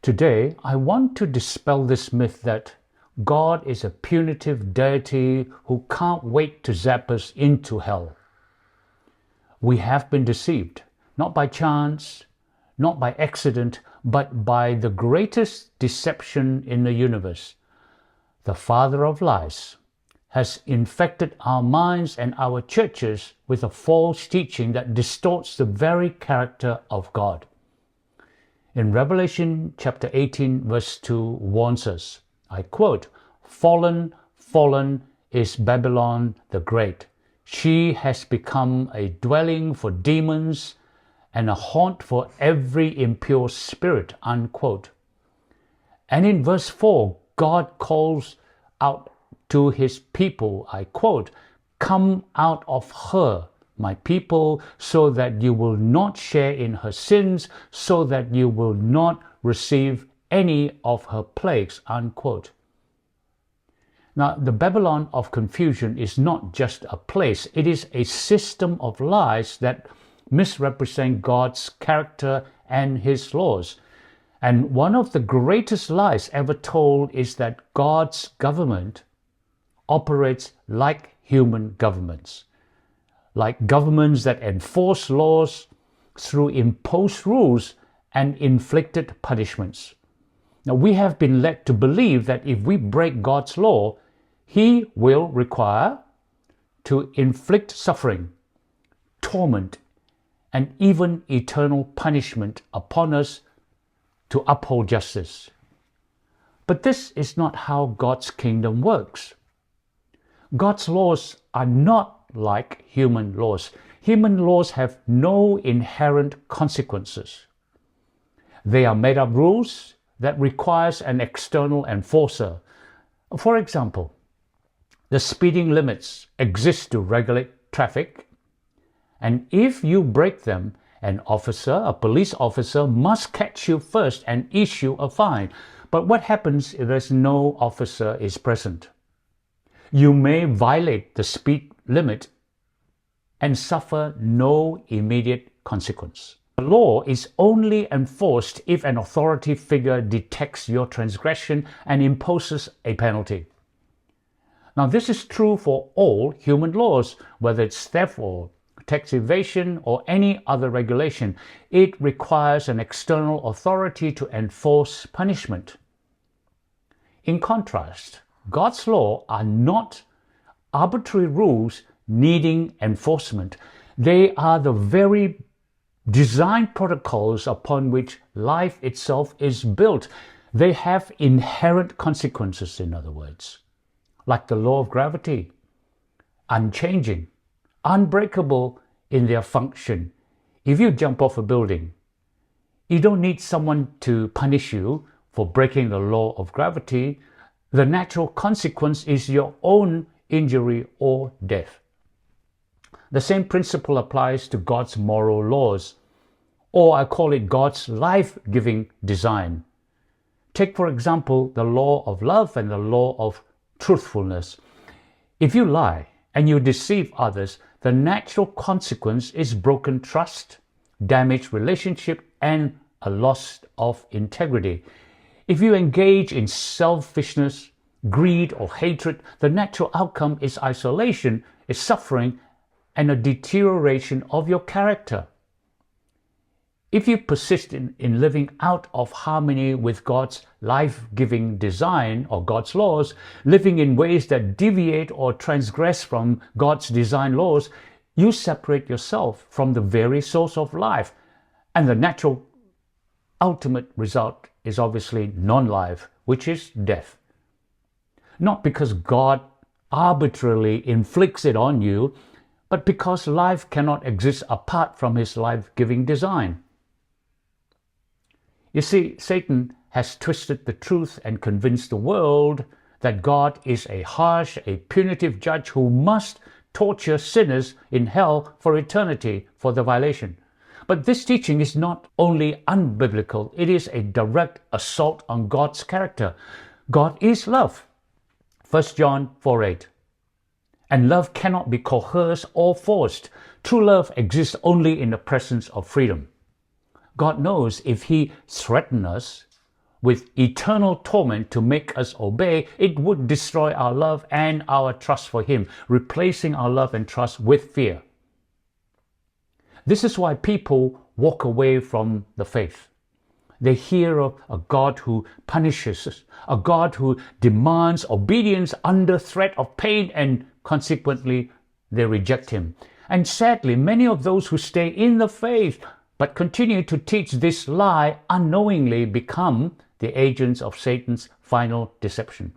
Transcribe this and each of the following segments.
Today, I want to dispel this myth that God is a punitive deity who can't wait to zap us into hell. We have been deceived, not by chance, not by accident, but by the greatest deception in the universe. The father of lies has infected our minds and our churches with a false teaching that distorts the very character of God. In Revelation chapter 18 verse 2 warns us, I quote, "Fallen, fallen is Babylon the Great. She has become a dwelling for demons and a haunt for every impure spirit," unquote. And in verse 4, God calls out to his people, I quote, "Come out of her, my people, so that you will not share in her sins, so that you will not receive any of her plagues," unquote. Now, the Babylon of confusion is not just a place, it is a system of lies that misrepresent God's character and his laws. And one of the greatest lies ever told is that God's government operates like human governments, like governments that enforce laws through imposed rules and inflicted punishments. Now, we have been led to believe that if we break God's law, he will require to inflict suffering, torment, and even eternal punishment upon us to uphold justice. But this is not how God's kingdom works. God's laws are not like human laws. Human laws have no inherent consequences. They are made up rules that requires an external enforcer. For example, the speeding limits exist to regulate traffic, and if you break them, an officer, a police officer, must catch you first and issue a fine. But what happens if there's no officer is present? You may violate the speed limit and suffer no immediate consequence. The law is only enforced if an authority figure detects your transgression and imposes a penalty. Now, this is true for all human laws, whether it's theft or tax evasion or any other regulation. It requires an external authority to enforce punishment. In contrast, God's law are not arbitrary rules needing enforcement. They are the very design protocols upon which life itself is built. They have inherent consequences, in other words, like the law of gravity, unchanging, unbreakable in their function. If you jump off a building, you don't need someone to punish you for breaking the law of gravity. The natural consequence is your own injury or death. The same principle applies to God's moral laws, or I call it God's life-giving design. Take, for example, the law of love and the law of truthfulness. If you lie and you deceive others, the natural consequence is broken trust, damaged relationship, and a loss of integrity. If you engage in selfishness, greed, or hatred, the natural outcome is isolation, is suffering, and a deterioration of your character. If you persist in living out of harmony with God's life-giving design or God's laws, living in ways that deviate or transgress from God's design laws, you separate yourself from the very source of life. And the natural ultimate result is obviously non-life, which is death. Not because God arbitrarily inflicts it on you, but because life cannot exist apart from his life-giving design. You see, Satan has twisted the truth and convinced the world that God is a harsh, a punitive judge who must torture sinners in hell for eternity for the violation. But this teaching is not only unbiblical, it is a direct assault on God's character. God is love. 1 John 4:8. And love cannot be coerced or forced. True love exists only in the presence of freedom. God knows if he threatens us, with eternal torment to make us obey, it would destroy our love and our trust for Him, replacing our love and trust with fear. This is why people walk away from the faith. They hear of a God who punishes us, a God who demands obedience under threat of pain, and consequently they reject Him. And sadly, many of those who stay in the faith but continue to teach this lie unknowingly become the agents of Satan's final deception.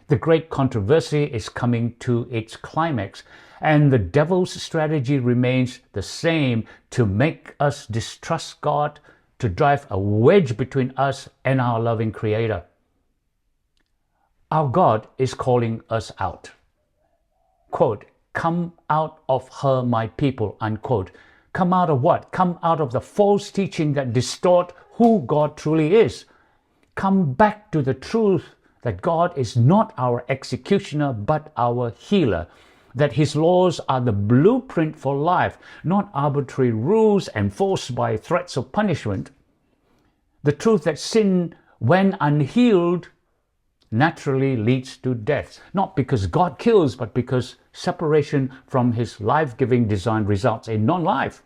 The great controversy is coming to its climax, and the devil's strategy remains the same: to make us distrust God, to drive a wedge between us and our loving Creator. Our God is calling us out. Quote, "Come out of her, my people," unquote. Come out of what? Come out of the false teaching that distort who God truly is. Come back to the truth that God is not our executioner but our healer, that His laws are the blueprint for life, not arbitrary rules enforced by threats of punishment. The truth that sin, when unhealed, naturally leads to death, not because God kills, but because separation from His life-giving design results in non-life.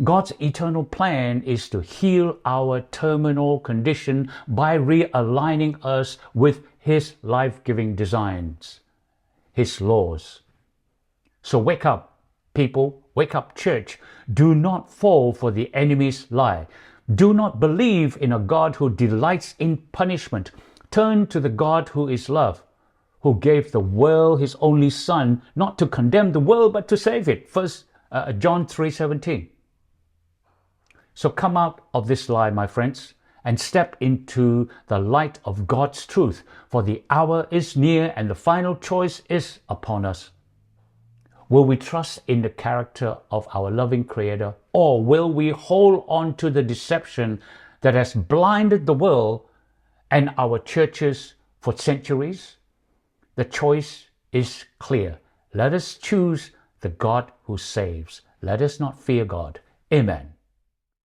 God's eternal plan is to heal our terminal condition by realigning us with His life-giving designs, His laws. So wake up, people, wake up, church. Do not fall for the enemy's lie. Do not believe in a God who delights in punishment. Turn to the God who is love, who gave the world His only Son, not to condemn the world, but to save it. John 3:17. So come out of this lie, my friends, and step into the light of God's truth, for the hour is near and the final choice is upon us. Will we trust in the character of our loving Creator, or will we hold on to the deception that has blinded the world and our churches for centuries? The choice is clear. Let us choose the God who saves. Let us not fear God. Amen.